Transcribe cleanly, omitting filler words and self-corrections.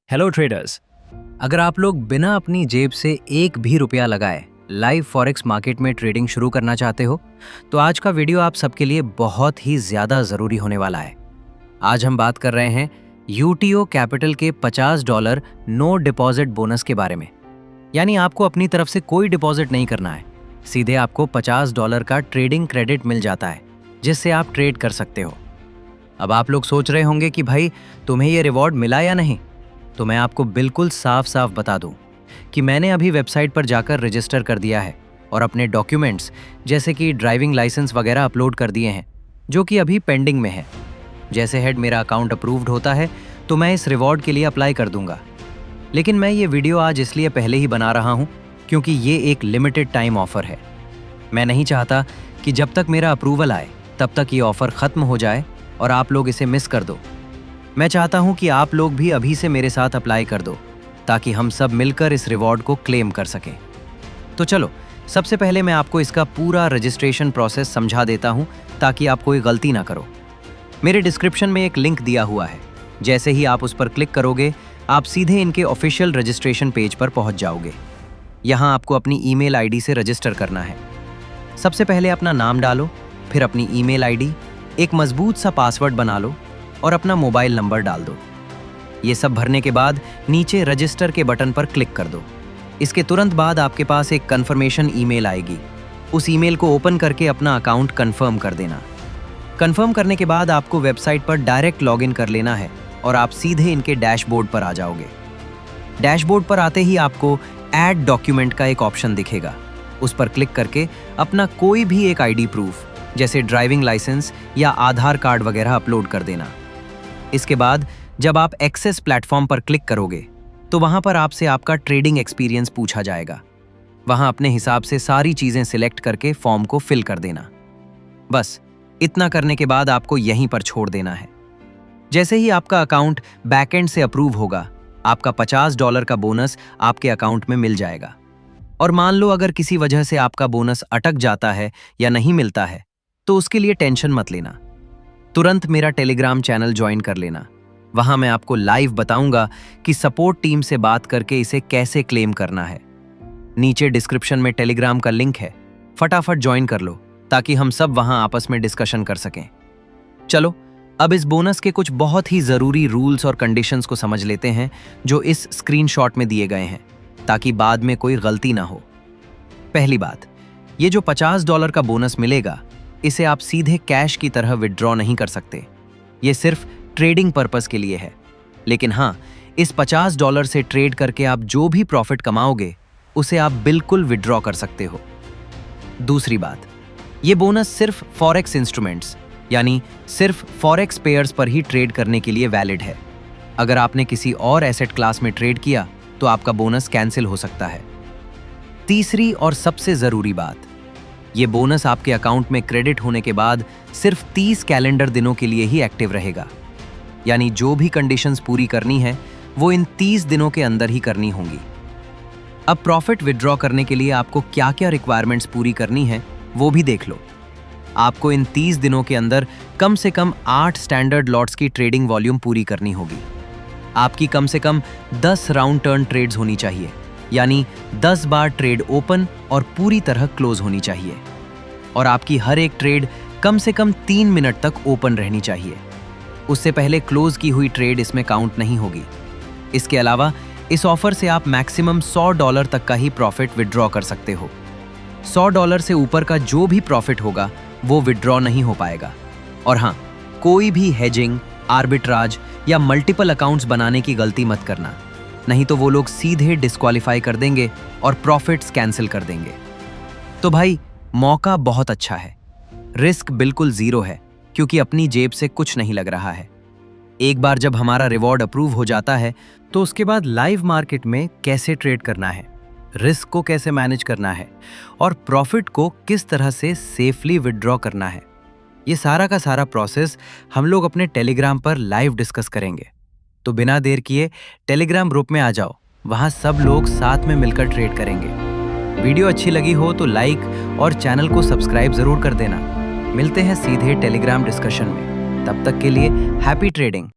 Hello traders. अगर आप लोग बिना अपनी जेब से एक भी रुपया लगाए लाइव फॉरेक्स मार्केट में ट्रेडिंग शुरू करना चाहते हो तो आज का वीडियो आप सबके लिए बहुत ही ज़्यादा ज़रूरी होने वाला है। आज हम बात कर रहे हैं यूटीओ कैपिटल के $50 नो डिपॉजिट बोनस के बारे में। यानी आपको अपनी तरफ से कोई डिपॉजिट नहीं करना है, सीधे आपको $50 का ट्रेडिंग क्रेडिट मिल जाता है जिससे आप ट्रेड कर सकते हो। अब आप लोग सोच रहे होंगे कि भाई तुम्हें ये रिवॉर्ड मिला या नहीं, तो मैं आपको बिल्कुल साफ साफ बता दूं कि मैंने अभी वेबसाइट पर जाकर रजिस्टर कर दिया है और अपने डॉक्यूमेंट्स जैसे कि ड्राइविंग लाइसेंस वगैरह अपलोड कर दिए हैं जो कि अभी पेंडिंग में है। जैसे हेड मेरा अकाउंट अप्रूव्ड होता है तो मैं इस रिवॉर्ड के लिए अप्लाई कर दूंगा। लेकिन मैं ये वीडियो आज इसलिए पहले ही बना रहा हूँ क्योंकि ये एक लिमिटेड टाइम ऑफर है। मैं नहीं चाहता कि जब तक मेरा अप्रूवल आए तब तक ये ऑफर ख़त्म हो जाए और आप लोग इसे मिस कर दो। मैं चाहता हूं कि आप लोग भी अभी से मेरे साथ अप्लाई कर दो ताकि हम सब मिलकर इस रिवॉर्ड को क्लेम कर सकें। तो चलो, सबसे पहले मैं आपको इसका पूरा रजिस्ट्रेशन प्रोसेस समझा देता हूं ताकि आप कोई गलती ना करो। मेरे डिस्क्रिप्शन में एक लिंक दिया हुआ है, जैसे ही आप उस पर क्लिक करोगे आप सीधे इनके ऑफिशियल रजिस्ट्रेशन पेज पर पहुंच जाओगे। यहाँ आपको अपनी ईमेल आईडी से रजिस्टर करना है। सबसे पहले अपना नाम डालो, फिर अपनी ईमेल आईडी, एक मजबूत सा पासवर्ड बना लो और अपना मोबाइल नंबर डाल दो। ये सब भरने के बाद नीचे रजिस्टर के बटन पर क्लिक कर दो। इसके तुरंत बाद आपके पास एक कंफर्मेशन ईमेल आएगी। उस ईमेल को ओपन करके अपना अकाउंट कंफर्म कर देना। कंफर्म करने के बाद आपको वेबसाइट पर डायरेक्ट लॉगिन कर लेना है और आप सीधे इनके डैशबोर्ड पर आ जाओगे। डैशबोर्ड पर आते ही आपको ऐड डॉक्यूमेंट का एक ऑप्शन दिखेगा। उस पर क्लिक करके अपना कोई भी एक आईडी प्रूफ जैसे ड्राइविंग लाइसेंस या आधार कार्ड वगैरह अपलोड कर देना। इसके बाद जब आप एक्सेस प्लेटफॉर्म पर क्लिक करोगे तो वहां पर आपसे आपका ट्रेडिंग एक्सपीरियंस पूछा जाएगा। वहां अपने हिसाब से सारी चीजें सिलेक्ट करके फॉर्म को फिल कर देना। बस इतना करने के बाद आपको यहीं पर छोड़ देना है। जैसे ही आपका अकाउंट बैकएंड से अप्रूव होगा, आपका $50 का बोनस आपके अकाउंट में मिल जाएगा। और मान लो अगर किसी वजह से आपका बोनस अटक जाता है या नहीं मिलता है तो उसके लिए टेंशन मत लेना। तुरंत मेरा टेलीग्राम चैनल ज्वाइन कर लेना। वहां मैं आपको लाइव बताऊंगा कि सपोर्ट टीम से बात करके इसे कैसे क्लेम करना है। नीचे डिस्क्रिप्शन में टेलीग्राम का लिंक है, फटाफट ज्वाइन कर लो ताकि हम सब वहां आपस में डिस्कशन कर सकें। चलो, अब इस बोनस के कुछ बहुत ही जरूरी रूल्स और कंडीशंस को समझ लेते हैं जो इस स्क्रीनशॉट में दिए गए हैं ताकि बाद में कोई गलती ना हो। पहली बात, ये जो $50 का बोनस मिलेगा इसे आप सीधे कैश की तरह विड्रॉ नहीं कर सकते। ये सिर्फ ट्रेडिंग पर्पस के लिए है। लेकिन हाँ, इस $50 से ट्रेड करके आप जो भी प्रॉफिट कमाओगे उसे आप बिल्कुल विड्रॉ कर सकते हो। दूसरी बात, ये बोनस सिर्फ फॉरेक्स इंस्ट्रूमेंट्स यानी सिर्फ फॉरेक्स पेयर्स पर ही ट्रेड करने के लिए वैलिड है। अगर आपने किसी और एसेट क्लास में ट्रेड किया तो आपका बोनस कैंसिल हो सकता है। तीसरी और सबसे जरूरी बात, ये बोनस आपके अकाउंट में क्रेडिट होने के बाद सिर्फ 30 कैलेंडर दिनों के लिए ही एक्टिव रहेगा। यानी जो भी कंडीशंस पूरी करनी है वो इन 30 दिनों के अंदर ही करनी होंगी। अब प्रॉफिट विड्रॉ करने के लिए आपको क्या क्या रिक्वायरमेंट्स पूरी करनी है वो भी देख लो। आपको इन 30 दिनों के अंदर कम से कम 8 स्टैंडर्ड लॉट्स की ट्रेडिंग वॉल्यूम पूरी करनी होगी। आपकी कम से कम 10 राउंड टर्न ट्रेड्स होनी चाहिए, यानी 10 बार ट्रेड ओपन और पूरी तरह क्लोज होनी चाहिए। और आपकी हर एक ट्रेड कम से कम 3 मिनट तक ओपन रहनी चाहिए। उससे पहले क्लोज की हुई ट्रेड इसमें काउंट नहीं होगी। इसके अलावा इस ऑफर से आप मैक्सिमम $100 तक का ही प्रॉफिट विड्रॉ कर सकते हो। $100 से ऊपर का जो भी प्रॉफिट होगा वो विड्रॉ नहीं हो पाएगा। और हाँ, कोई भी हेजिंग, आर्बिट्राज या मल्टीपल अकाउंट्स बनाने की गलती मत करना, नहीं तो वो लोग सीधे डिस्क्वालीफाई कर देंगे और प्रॉफिट्स कैंसिल कर देंगे। तो भाई, मौका बहुत अच्छा है, रिस्क बिल्कुल जीरो है क्योंकि अपनी जेब से कुछ नहीं लग रहा है। एक बार जब हमारा रिवॉर्ड अप्रूव हो जाता है तो उसके बाद लाइव मार्केट में कैसे ट्रेड करना है, रिस्क को कैसे मैनेज करना है और प्रॉफिट को किस तरह से सेफली विड्रॉ करना है, ये सारा का सारा प्रोसेस हम लोग अपने टेलीग्राम पर लाइव डिस्कस करेंगे। तो बिना देर किए टेलीग्राम ग्रुप में आ जाओ, वहां सब लोग साथ में मिलकर ट्रेड करेंगे। वीडियो अच्छी लगी हो तो लाइक और चैनल को सब्सक्राइब जरूर कर देना। मिलते हैं सीधे टेलीग्राम डिस्कशन में। तब तक के लिए हैप्पी ट्रेडिंग।